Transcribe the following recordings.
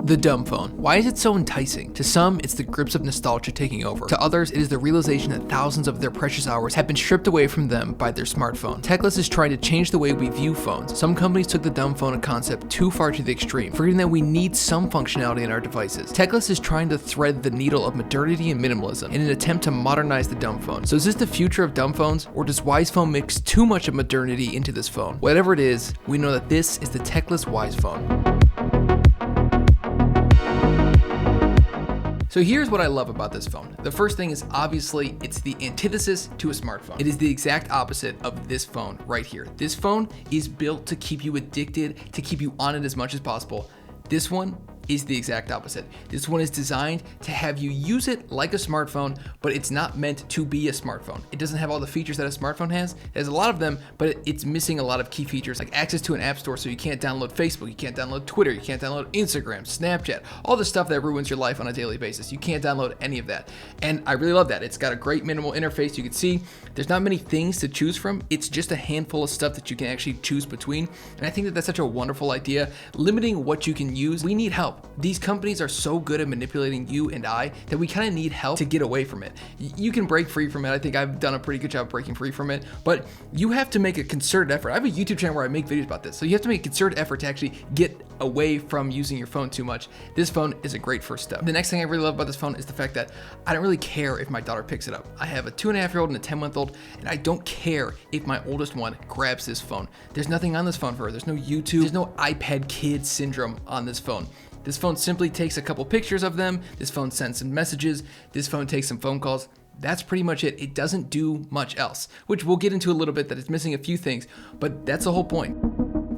The dumb phone. Why is it so enticing? To some, it's the grips of nostalgia taking over. To others, it is the realization that thousands of their precious hours have been stripped away from them by their smartphone. Techless is trying to change the way we view phones. Some companies took the dumb phone concept too far to the extreme, forgetting that we need some functionality in our devices. Techless is trying to thread the needle of modernity and minimalism in an attempt to modernize the dumb phone. So is this the future of dumb phones, or does Wise Phone mix too much of modernity into this phone? Whatever it is, we know that this is the Techless Wise Phone. So here's what I love about this phone. The first thing is obviously it's the antithesis to a smartphone. It is the exact opposite of this phone right here. This phone is built to keep you addicted, to keep you on it as much as possible. This one is the exact opposite. This one is designed to have you use it like a smartphone, but it's not meant to be a smartphone. It doesn't have all the features that a smartphone has. It has a lot of them, but it's missing a lot of key features like access to an app store, so you can't download Facebook, you can't download Twitter, you can't download Instagram, Snapchat, all the stuff that ruins your life on a daily basis. You can't download any of that. And I really love that. It's got a great minimal interface. You can see there's not many things to choose from. It's just a handful of stuff that you can actually choose between. And I think that that's such a wonderful idea. Limiting what you can use, we need help. These companies are so good at manipulating you and I that we kind of need help to get away from it. You can break free from it. I think I've done a pretty good job breaking free from it, but you have to make a concerted effort. I have a YouTube channel where I make videos about this. So you have to make a concerted effort to actually get away from using your phone too much. This phone is a great first step. The next thing I really love about this phone is the fact that I don't really care if my daughter picks it up. I have a 2.5-year-old and a 10-month-old, and I don't care if my oldest one grabs this phone. There's nothing on this phone for her. There's no YouTube. There's no iPad kid syndrome on this phone. This phone simply takes a couple pictures of them. This phone sends some messages. This phone takes some phone calls. That's pretty much it. It doesn't do much else, which we'll get into a little bit, that it's missing a few things, but that's the whole point.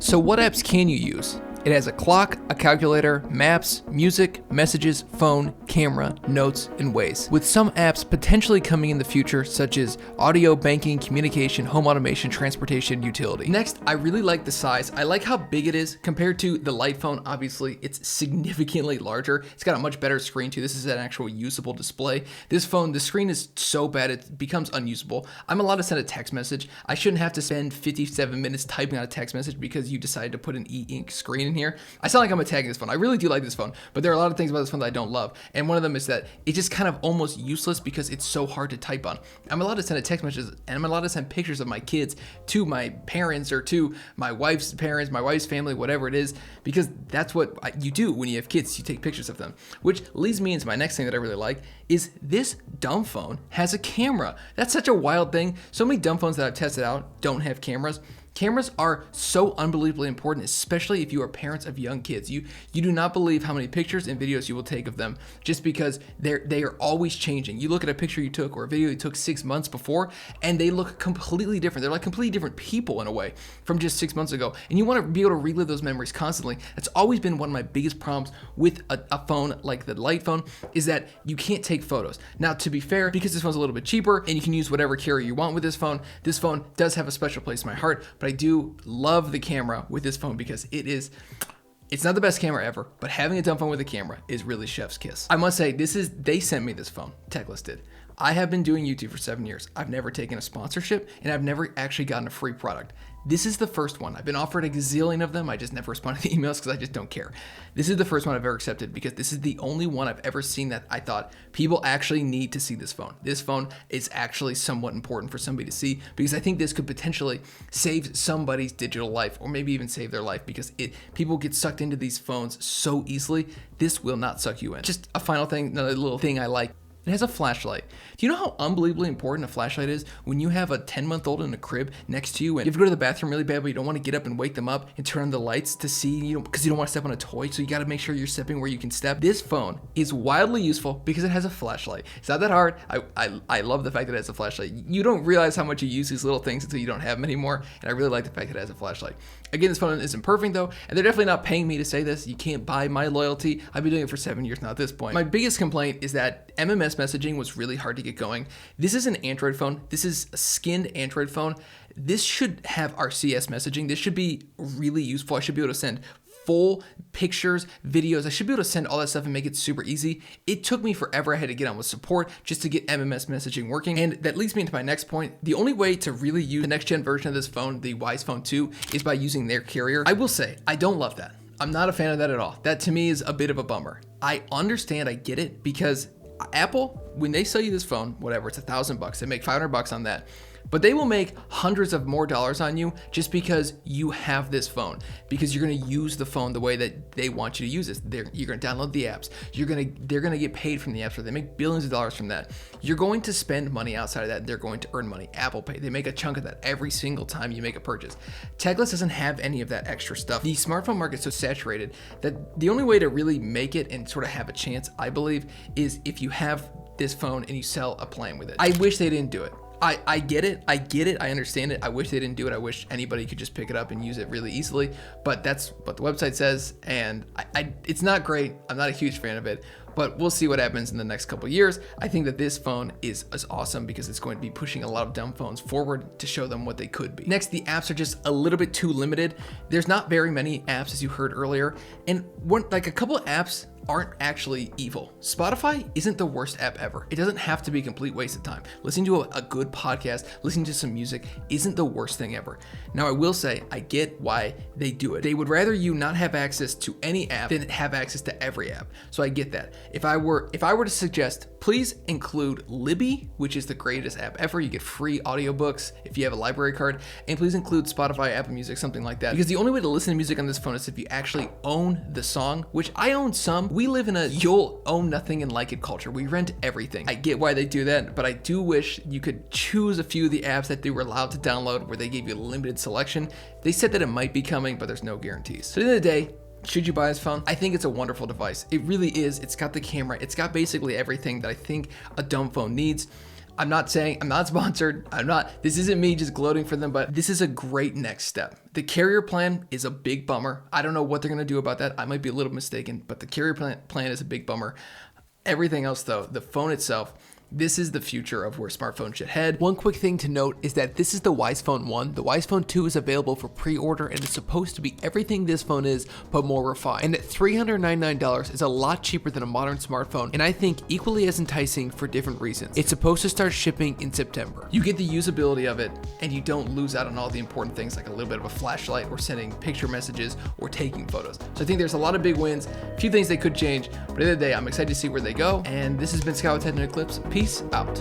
So what apps can you use? It has a clock, a calculator, maps, music, messages, phone, camera, notes, and Waze. With some apps potentially coming in the future, such as audio, banking, communication, home automation, transportation, utility. Next, I really like the size. I like how big it is compared to the light phone. Obviously, it's significantly larger. It's got a much better screen too. This is an actual usable display. This phone, the screen is so bad it becomes unusable. I'm allowed to send a text message. I shouldn't have to spend 57 minutes typing out a text message because you decided to put an e-ink screen in here. I sound like I'm attacking this phone. I really do like this phone, but there are a lot of things about this phone that I don't love. And one of them is that it's just kind of almost useless because it's so hard to type on. I'm allowed to send a text message and I'm allowed to send pictures of my kids to my parents or to my wife's parents, my wife's family, whatever it is, because that's what you do when you have kids. You take pictures of them, which leads me into my next thing that I really like is this dumb phone has a camera. That's such a wild thing. So many dumb phones that I've tested out don't have cameras. Cameras are so unbelievably important, especially if you are parents of young kids. You do not believe how many pictures and videos you will take of them just because they are always changing. You look at a picture you took or a video you took 6 months before and they look completely different. They're like completely different people in a way from just 6 months ago. And you want to be able to relive those memories constantly. That's always been one of my biggest problems with a phone like the light phone is that you can't take photos. Now, to be fair, because this phone's a little bit cheaper and you can use whatever carrier you want with this phone does have a special place in my heart. But I do love the camera with this phone because it's not the best camera ever, but having a dumb phone with a camera is really chef's kiss. I must say, they sent me this phone, Techless did. I have been doing YouTube for 7 years. I've never taken a sponsorship and I've never actually gotten a free product. This is the first one. I've been offered a gazillion of them. I just never responded to emails because I just don't care. This is the first one I've ever accepted because this is the only one I've ever seen that I thought people actually need to see this phone. This phone is actually somewhat important for somebody to see because I think this could potentially save somebody's digital life or maybe even save their life because people get sucked into these phones so easily. This will not suck you in. Just a final thing, another little thing I like. It has a flashlight. Do you know how unbelievably important a flashlight is when you have a 10-month-old in a crib next to you and you have to go to the bathroom really bad, but you don't want to get up and wake them up and turn on the lights to see, because you don't want to step on a toy, so you got to make sure you're stepping where you can step. This phone is wildly useful because it has a flashlight. It's not that hard. I love the fact that it has a flashlight. You don't realize how much you use these little things until you don't have them anymore, and I really like the fact that it has a flashlight. Again, this phone isn't perfect though, and they're definitely not paying me to say this. You can't buy my loyalty. I've been doing it for 7 years now at this point. My biggest complaint is that MMS messaging was really hard to get going. This is an Android phone. This is a skinned Android phone. This should have RCS messaging. This should be really useful. I should be able to send full pictures, videos. I should be able to send all that stuff and make it super easy. It took me forever. I had to get on with support just to get MMS messaging working. And that leads me into my next point. The only way to really use the next gen version of this phone, the Wise Phone 2, is by using their carrier. I will say, I don't love that. I'm not a fan of that at all. That to me is a bit of a bummer. I understand, I get it, because Apple, when they sell you this phone, whatever, it's $1,000, they make $500 on that. But they will make hundreds of more dollars on you just because you have this phone, because you're going to use the phone the way that they want you to use it. You're going to download the apps. They're going to get paid from the apps. So they make billions of dollars from that. You're going to spend money outside of that. They're going to earn money. Apple Pay, they make a chunk of that every single time you make a purchase. Techless doesn't have any of that extra stuff. The smartphone market's so saturated that the only way to really make it and sort of have a chance, I believe, is if you have this phone and you sell a plan with it. I wish they didn't do it. I get it. I understand it. I wish they didn't do it. I wish anybody could just pick it up and use it really easily, but that's what the website says, and it's not great. I'm not a huge fan of it, but we'll see what happens in the next couple of years. I think that this phone is awesome because it's going to be pushing a lot of dumb phones forward to show them what they could be. Next, the apps are just a little bit too limited. There's not very many apps, as you heard earlier, and a couple of apps aren't actually evil. Spotify isn't the worst app ever. It doesn't have to be a complete waste of time. Listening to a good podcast, listening to some music isn't the worst thing ever. Now, I will say, I get why they do it. They would rather you not have access to any app than have access to every app. So I get that. If I were to suggest, please include Libby, which is the greatest app ever. You get free audiobooks if you have a library card, and please include Spotify, Apple Music, something like that. Because the only way to listen to music on this phone is if you actually own the song, which I own some. We live in a you'll own nothing and like it culture. We rent everything. I get why they do that, but I do wish you could choose a few of the apps that they were allowed to download where they gave you a limited selection. They said that it might be coming, but there's no guarantees. So at the end of the day, should you buy this phone? I think it's a wonderful device. It really is. It's got the camera. It's got basically everything that I think a dumb phone needs. I'm not sponsored. This isn't me just gloating for them, but this is a great next step. The carrier plan is a big bummer. I don't know what they're going to do about that. I might be a little mistaken, but the carrier plan is a big bummer. Everything else though, the phone itself, this is the future of where smartphones should head. One quick thing to note is that this is the Wise Phone 1. The Wise Phone 2 is available for pre-order and it's supposed to be everything this phone is, but more refined. And at $399 is a lot cheaper than a modern smartphone, and I think equally as enticing for different reasons. It's supposed to start shipping in September. You get the usability of it, and you don't lose out on all the important things like a little bit of a flashlight or sending picture messages or taking photos. So I think there's a lot of big wins, a few things they could change, but at the end of the day, I'm excited to see where they go. And this has been Scott with Techno Eclipse. Peace out.